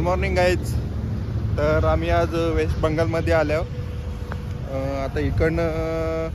Morning guys. तर आम्ही आज वेस्ट बंगालमध्ये आलो. आता इकडनं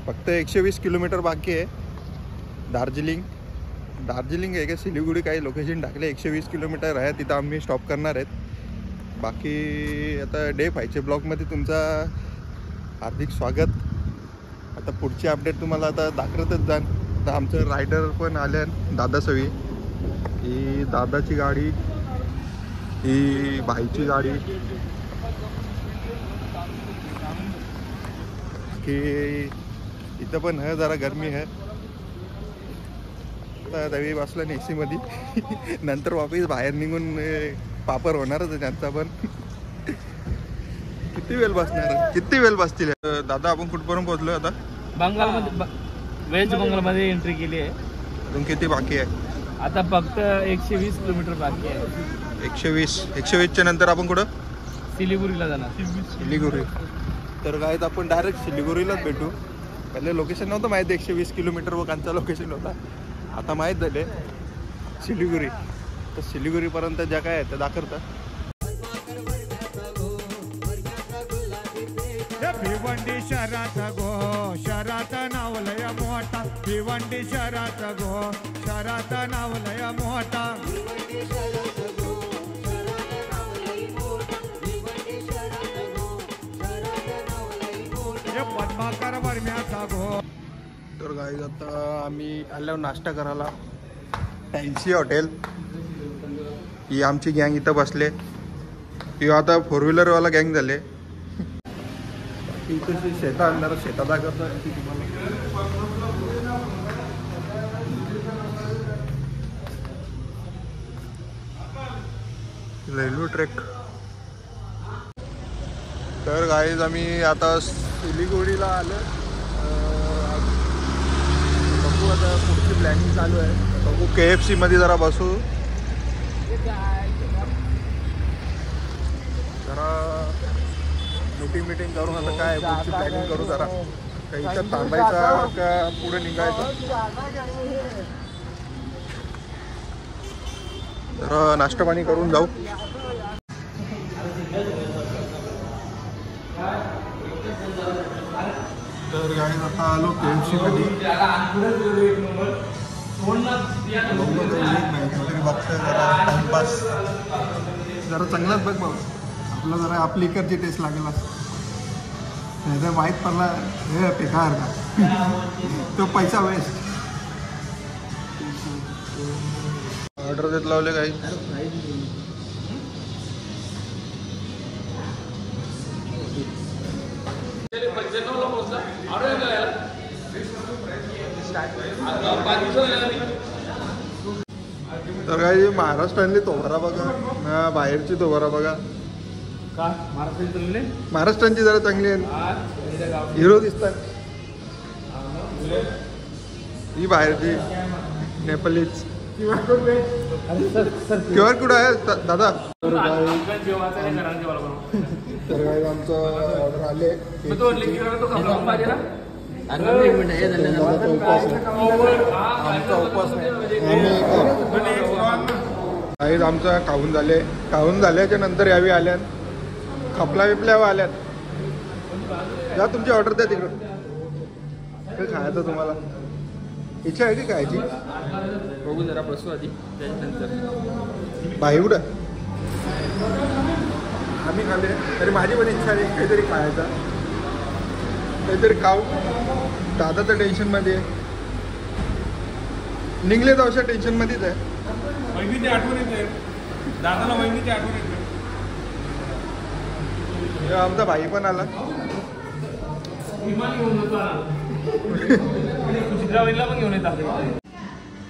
फक्त 120 किलोमीटर बाकी आहे. दार्जिलिंग आहे का सिलीगुडी काही लोकेशन टाकले. 120 किलोमीटर आहे, तिथं आम्ही स्टॉप करणार आहेत. बाकी आता डे 5चे ब्लॉगमध्ये तुमचा हार्दिक स्वागत. आता पुढची अपडेट तुम्हाला आता दाखवतच जाण. आता आमचं रायडर पण आले, दादा सवी. ही दादाची गाडी, ही भाईची गाडी. की इथं पण है जरा गरमी है. आता दवी बसला नाही AC मध्ये. नंतर वापस बाहेर निघून पापर होणारच आहे त्यांचा पण. किती वेळ बसतील दादा. आपण कुठपर्यंत पोहोचलो आता? बंगालमध्ये, वेस्ट बंगालमध्ये एंट्री केली आहे. अजून किती बाकी आहे? आता फक्त 120 किलोमीटर बाकी आहे. 120च्या नंतर आपण कुठं? सिलीगुरीला जाणार. सिलीगुरी. तर काय आपण डायरेक्ट सिलीगुरीलाच भेटू. पहिले लोकेशन नव्हतं माहिती. 120 किलोमीटर व कांचा लोकेशन होता. आता माहीत झाले सिलीगुरी. तर सिलीगुरीपर्यंत ज्या काय आहे त्या दाखवतात. भिवंडी शहरात गो, शहरात नावलय मोठा. भिवंडी शहरात गो, शहरात नावलय मोठा. पद्माकर वर्म्याचा गो. तर गाईज आता आम्ही आलो नाश्ता करायला. Fancy hotel. ही आमची गँग इथं बसले. ही आता 4 व्हीलरवाला गँग झाले. इथं शेता अंधार शेता दाखवतात की तुम्हाला. Railway track. तर गाईज आम्ही आता सिलीगुडीला आलो. बघू आता पुढची प्लॅनिंग चालू आहे. बघू KFC मध्ये जरा बसू. जरा मीटिंग करून आता काय पुढची प्लॅनिंग करू. जरा काही इथं थांबायचा का पुढे निघायचं. जरा नाश्ता पाणी करून जाऊ. तर गाईज आता आलो KFC मध्ये. बघतोय जरा टाइमपास. जरा चांगलाच बघ भाऊ. आपलं जरा आपली इकडची टेस्ट लागेल. नाही तर माहीत पडला हे बेकार का. तो पैसा वेस्ट. ऑर्डर देत लावले काही. तर काही महाराष्ट्रातली तोबारा बघा, बाहेरची तोबारा बघा. महाराष्ट्रांची जरा चांगली आहे. हिरो दिसतात. ही बाहेरची नेपालीच. QR कोड आहे दादा. तर काय आमचं ऑर्डर आले. आमचा उपवास नाही. आमचा खाऊन झाल्याच्या नंतर यावी आल्यात. खपला बिपल्यावर आल्यात. जा तुमची ऑर्डर द्या तिकडं. काय खायचं तुम्हाला इच्छा आहे की खायची? बघू जरा बसू आधी, त्याच्यानंतर बाई कुठं. आम्ही खाल्ले तरी माझी पण इच्छा आहे काहीतरी खायचा. काहीतरी खाऊ. दादा तर टेन्शनमध्ये आहे. निघले तर अशा टेन्शनमध्येच आहे. वहिनीची आठवण येते दादाला. वहिनीची आठवण येते. आमचा भाई पण आला.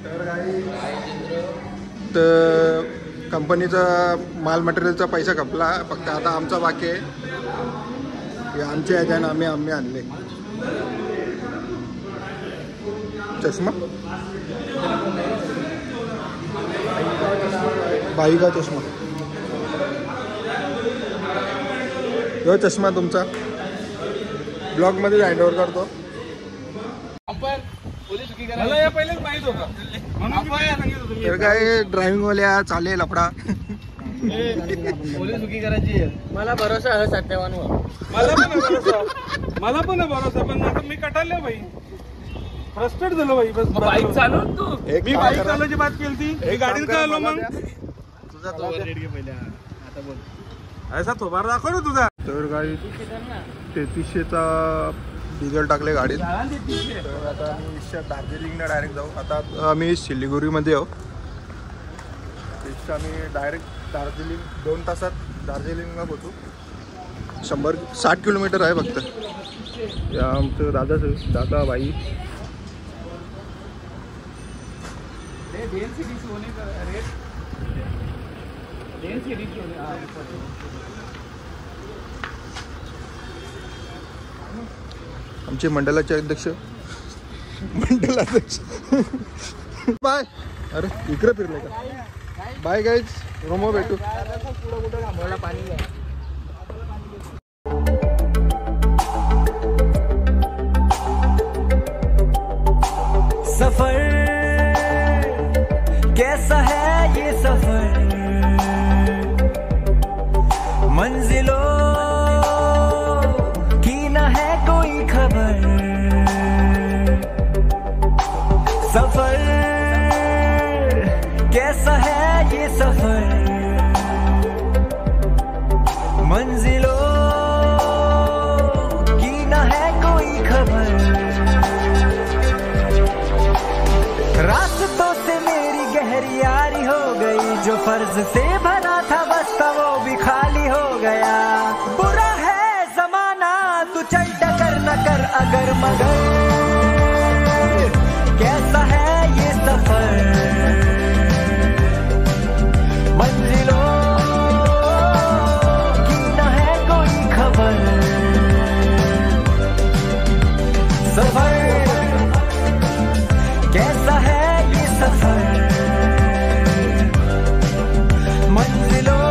तर काही तर कंपनीचा माल मटेरियलचा पैसा खपला. फक्त आता आमचा बाकी आहे. आमच्या ह्याच्यानं आम्ही आणले. चष्मा बाई का चष्मा. यो चष्मा तुमचा ब्लॉगमध्ये हँड ओव्हर करतो. मला या पहिलेच माहित होतं. तर काय ड्रायव्हिंग वाल्या चालेल लफडा. पोलीस उकी करायची मला भरोसा आहे सत्यावानवर. मला पण आहे भरोसा पण आता मी कटाळले भाई फ्रस्ट्रेट झालो भाई बस बाईक चालवून तू एक मी काम बाईक करा. चालवायची बात केली मी एक काम गाडीत करा, काय आलो मला मग द्या. तुझा तो पहिले आता बोल. ऐसा थोबार दाखव ना तुझा तर गाडी 3300चा डिझेल टाकले गाडीत. तर आता आम्ही दार्जिलिंगला डायरेक्ट जाऊ. आता आम्ही सिलिगुरीमध्ये आहो. आम्ही डायरेक्ट दार्जिलिंग 2 तासात दार्जिलिंगला पोहोचू. 160 किलोमीटर आहे फक्त. या आमचं दादा बाई आमचे मंडळाचे अध्यक्ष बाय. अरे इकडे फिरले का? बाय गाईज, रोमो भेटू. पाणी घ्या. सफर कैसा है ये सफर, मंजिलों की न है कोई खबर. सफर कैसा है ये सफर, मंजिलों की न है कोई खबर. रास्तों से मेरी गहरी यारी हो गई, जो फर्ज से भरा था बस्ता वो भी खाली हो गया. बुरा है जमाना तू चल टकर न कर अगर मगर, कैसा है ये सफर, मंजिलों की न है कोई खबर. सफर कैसा है ये सफर, मंजिलों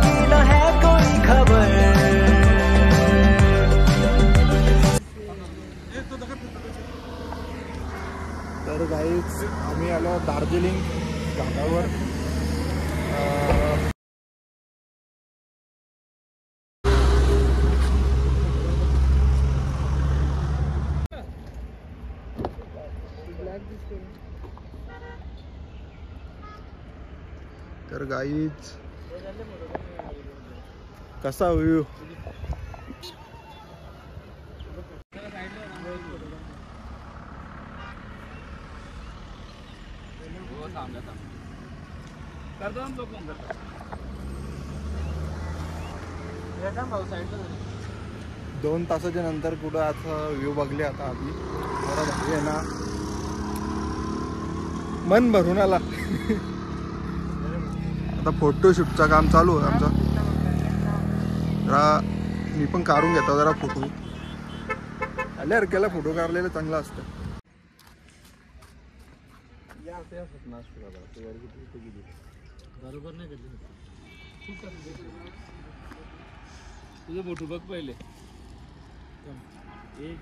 की न है कोई खबर. तर गाईज आम्ही आलो दार्जिलिंग घाटावर. तर गाईज कसा व्ह्यू. करतो ना तो फोन करतो. 2 तासाच्या नंतर कुठं आता व्ह्यू बघले. आता आधी जरा भारी आहे ना, मन भरून आला. आता फोटोशूटचं काम चालू आहे आमचं. जरा मी पण काढून घेतो जरा फोटो. आल्या हरक्याला फोटो काढलेलं चांगलं असतं. बरोबर नाही तुझं फोटो बघ पहिले. एक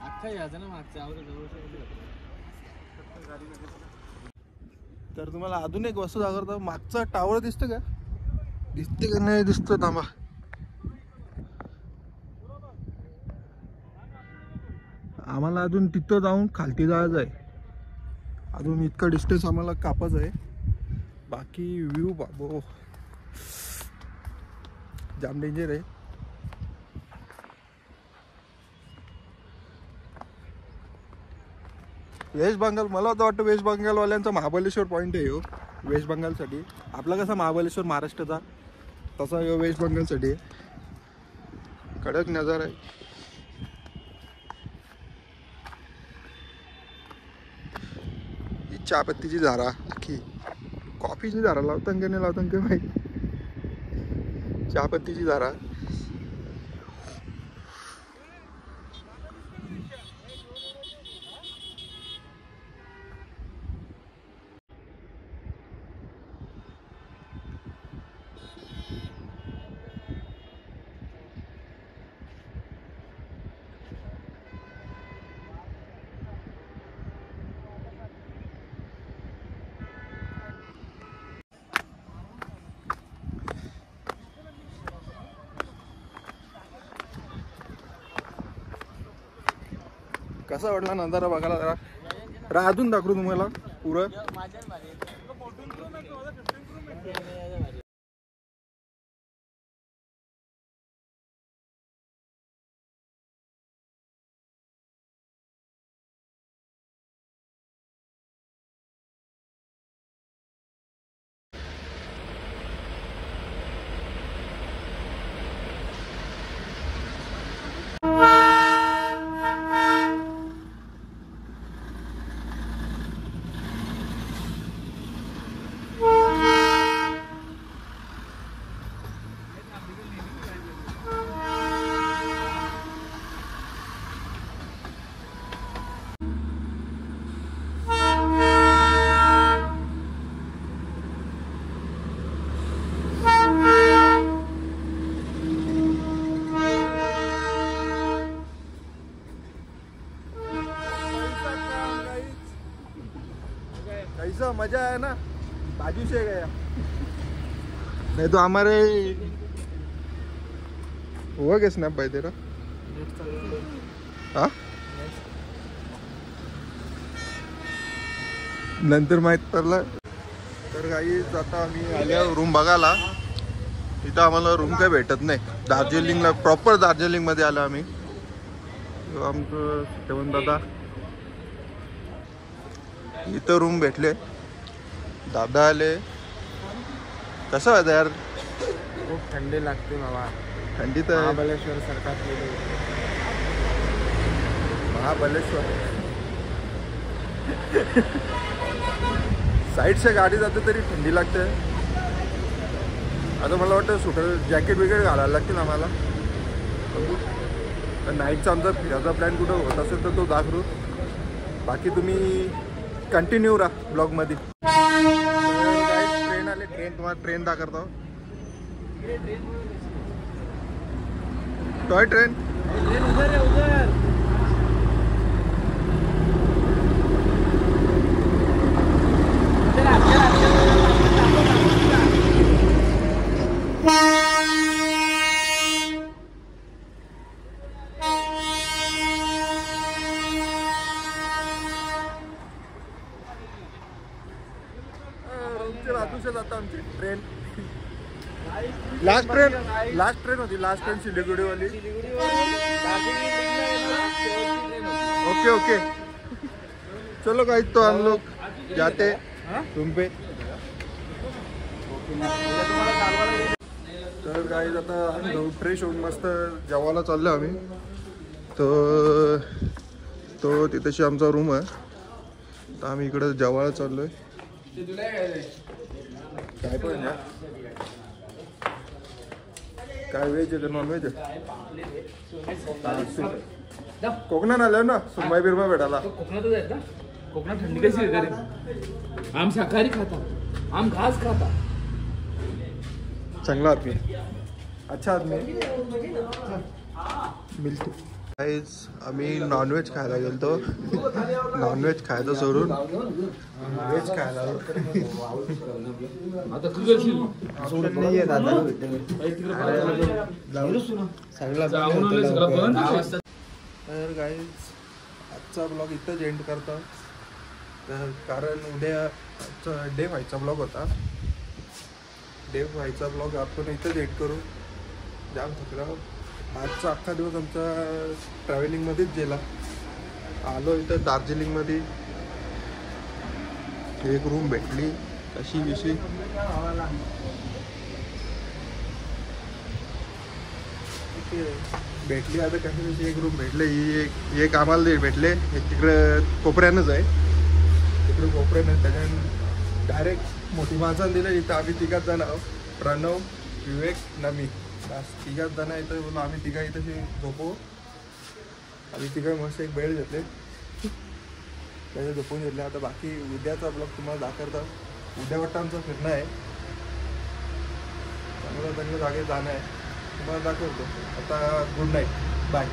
अख्खा यायचं ना मागच्या तर तुम्हाला अजून एक वस्तू दाखवतो. मागचा टावर दिसतं का? दिसते का नाही दिसतं? थांबा. आम्हाला अजून तिथं जाऊन खालती जायचं आहे. अजून इतका डिस्टन्स आम्हाला कापायचं आहे. बाकी व्ह्यू बाबो जाम डेंजर आहे. वेस्ट बंगाल, मला तर वाटतं वेस्ट बंगालवाल्यांचा महाबळेश्वर पॉईंट आहे हो. वेस्ट बंगालसाठी आपला कसा महाबळेश्वर महाराष्ट्राचा, तसा ह्यो वेस्ट बंगालसाठी आहे. कडक नजारा आहे. ही चहापत्तीची झाडा, अख्खी कॉफीची झाडा लावताना का नाही लावताना का माहिती. चहापत्तीची झाडा. कसा वाटला नजारा बघायला जरा अजून दाखवू तुम्हाला पुरं. कैसा मजा है ना, बाजू से गया नहीं तो हमारे हुआ क्या स्नॅप भाई तेरा. हा नंतर माहित पडलं. तर काही आता आम्ही आल्या रूम बघायला. इथं आम्हाला रूम काही भेटत नाही. दार्जिलिंगला प्रॉपर दार्जिलिंगमध्ये आलो आम्ही. आमचं जेवण दादा इथं रूम भेटले. दादा आले. कसं आहे यार, खूप थंडी लागते बाबा. थंडी तर महाबळेश्वर सारखा महाबळेश्वर साईड से गाडी जाते तरी थंडी लागते. आता मला वाटतं सुटर जॅकेट वगैरे घालायला लागतील आम्हाला. नाईटचा आमचा फिरायचा प्लॅन कुठं होत असेल तर तो दाखवू. बाकी तुम्ही कंटिन्यू राहा ब्लॉगमध्ये. ट्रेन आले. तुम्हाला ट्रेन दाखवतो. टॉय ट्रेन जाता आमची ट्रेन. लास्ट ट्रेन होती. लास्ट ट्रेन सिलीगुड़ी वाली. ओके चलो गाइस, तो हम लोग जाते रूम पे. तर गाइस आता फ्रेश होऊन मस्त जेवायला चाललो आम्ही. तो तिथेशी आमचा रूम आहे. तर आम्ही इकडे जेवायला चाललोय. काय पण काय व्हेज आहे का नॉन व्हेज आहे. कोकणात आलं ना सुरमई बिरमई भेटायला. कोकणातच आहेत ना. कोकणात थंडी कशी आहे. आम शाकाहारी खाता, आम घास खाता. चांगला आदमी, अच्छा आदमी मिळतो. गाईज आम्ही नॉनव्हेज खायला गेलतो. नॉनव्हेज खायचं सोडून व्हेज खायला. आता तू करशील तर गाईज आजचा ब्लॉग इथंच एंड करतो. कारण उद्या डे व्हायचा ब्लॉग होता. डे व्हायचा ब्लॉग आपण इथंच एंड करू. जाम थकला. आजचा अख्खा दिवस आमचा ट्रॅव्हलिंगमध्येच गेला. आलो इथं दार्जिलिंगमध्ये. एक रूम भेटली कशी विषयी भेटली. आता कशी विषयी एक रूम भेटले. ही एक आम्हाला भेटले. तिकडं कोपऱ्यानंच आहे. तिकडे कोपऱ्यानं त्याच्यानं डायरेक्ट मोठी माणसानं दिलं. इथं आम्ही तिघात जण आहोत. प्रणव, विवेक, नमी. बस तिघात जण इथं बोलू. आम्ही तिघा इथं झोपू. आम्ही तिघा मस्त एक बेड घेतले. त्याचं झोपून घेतले. आता बाकी उद्याचा ब्लॉग तुम्हाला दाखवता. उद्या वाटतं आमचं फिरणं आहे. चांगलं चांगलं जागेत जाणं आहे. तुम्हाला दाखवतो. आता गुड नाईट, बाय.